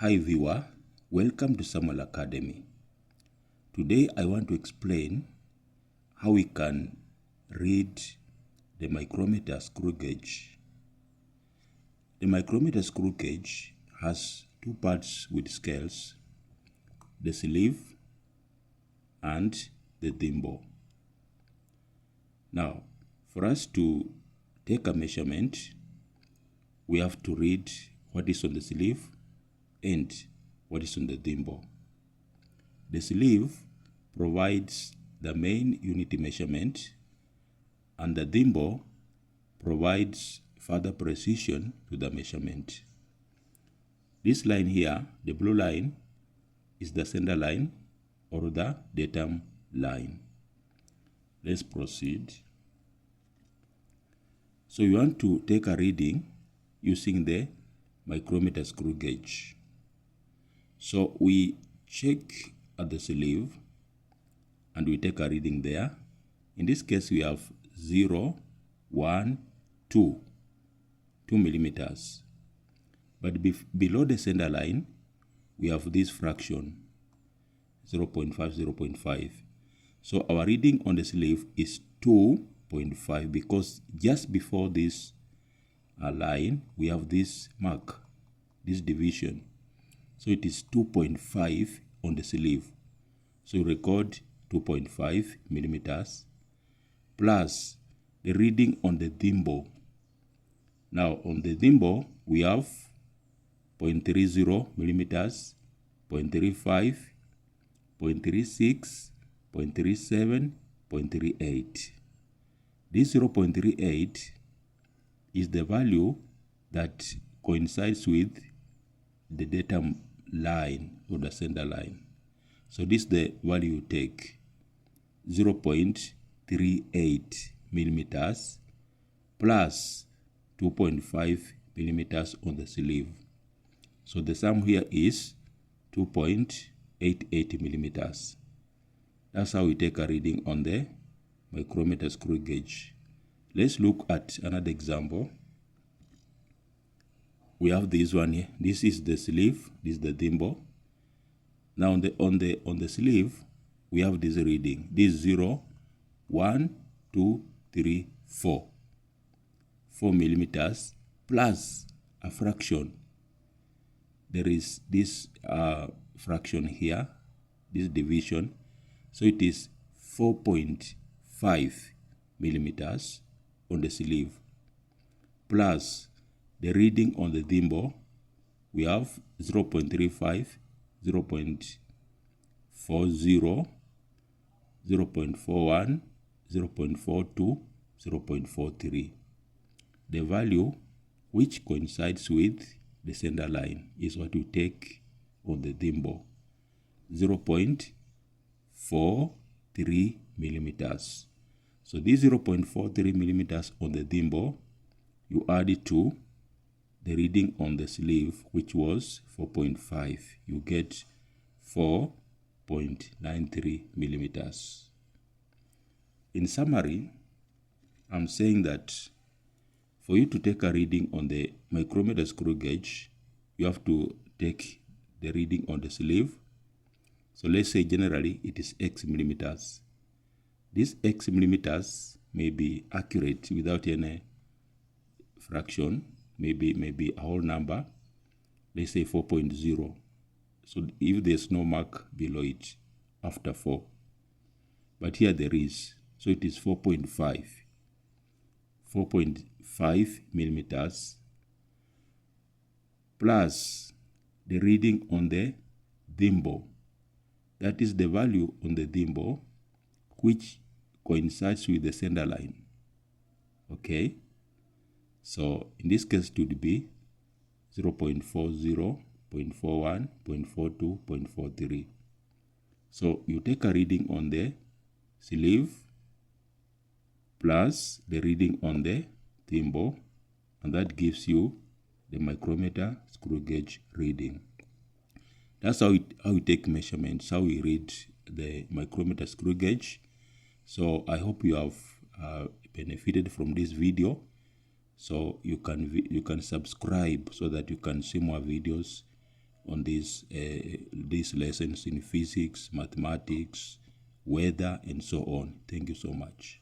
Hi viewer, welcome to Samuel Academy. Today I want to explain how we can read the micrometer screw gauge. The micrometer screw gauge has two parts with scales, the sleeve and the thimble. Now, for us to take a measurement, we have to read what is on the sleeve and what is on the thimble. The sleeve provides the main unit measurement, and the thimble provides further precision to the measurement. This line here, the blue line, is the center line or the datum line. Let's proceed. So you want to take a reading using the micrometer screw gauge. So we check at the sleeve and we take a reading there. In this case, we have 0, 1, 2 millimeters. But below the center line, we have this fraction, 0.5, 0.5. So our reading on the sleeve is 2.5 because just before this line, we have this mark, this division. So it is 2.5 on the sleeve. So you record 2.5 millimeters plus the reading on the thimble. Now on the thimble, we have 0.30 millimeters, 0.35, 0.36, 0.37, 0.38. This 0.38 is the value that coincides with the datum line or the center line. So this is the value you take, 0.38 millimeters plus 2.5 millimeters on the sleeve. So the sum here is 2.88 millimeters. That's how we take a reading on the micrometer screw gauge. Let's look at another example. We have this one here. This is the sleeve. This is the thimble. Now on the sleeve, we have this reading. This is 0, 1, 2, 3, 4. 4 millimeters plus a fraction. There is this fraction here, this division. So it is 4.5 millimeters on the sleeve plus the reading on the thimble. We have 0.35, 0.40, 0.41, 0.42, 0.43. The value which coincides with the center line is what you take on the thimble, 0.43 millimeters. So this 0.43 millimeters on the thimble, you add it to the reading on the sleeve, which was 4.5. You get 4.93 millimeters. In summary, I'm saying that for you to take a reading on the micrometer screw gauge, you have to take the reading on the sleeve. So let's say generally it is X millimeters. This X millimeters may be accurate without any fraction, maybe a whole number, let's say 4.0. So if there's no mark below it after 4, but here there is, so it is 4.5 millimeters plus the reading on the thimble. That is the value on the thimble which coincides with the center line. Okay, so in this case it would be 0.40, 0.41, 0.42, 0.43. So you take a reading on the sleeve plus the reading on the thimble, and that gives you the micrometer screw gauge reading. That's how we take measurements, how we read the micrometer screw gauge. So I hope you have benefited from this video. So you can subscribe so that you can see more videos on these lessons in physics, mathematics, weather, and so on. Thank you so much.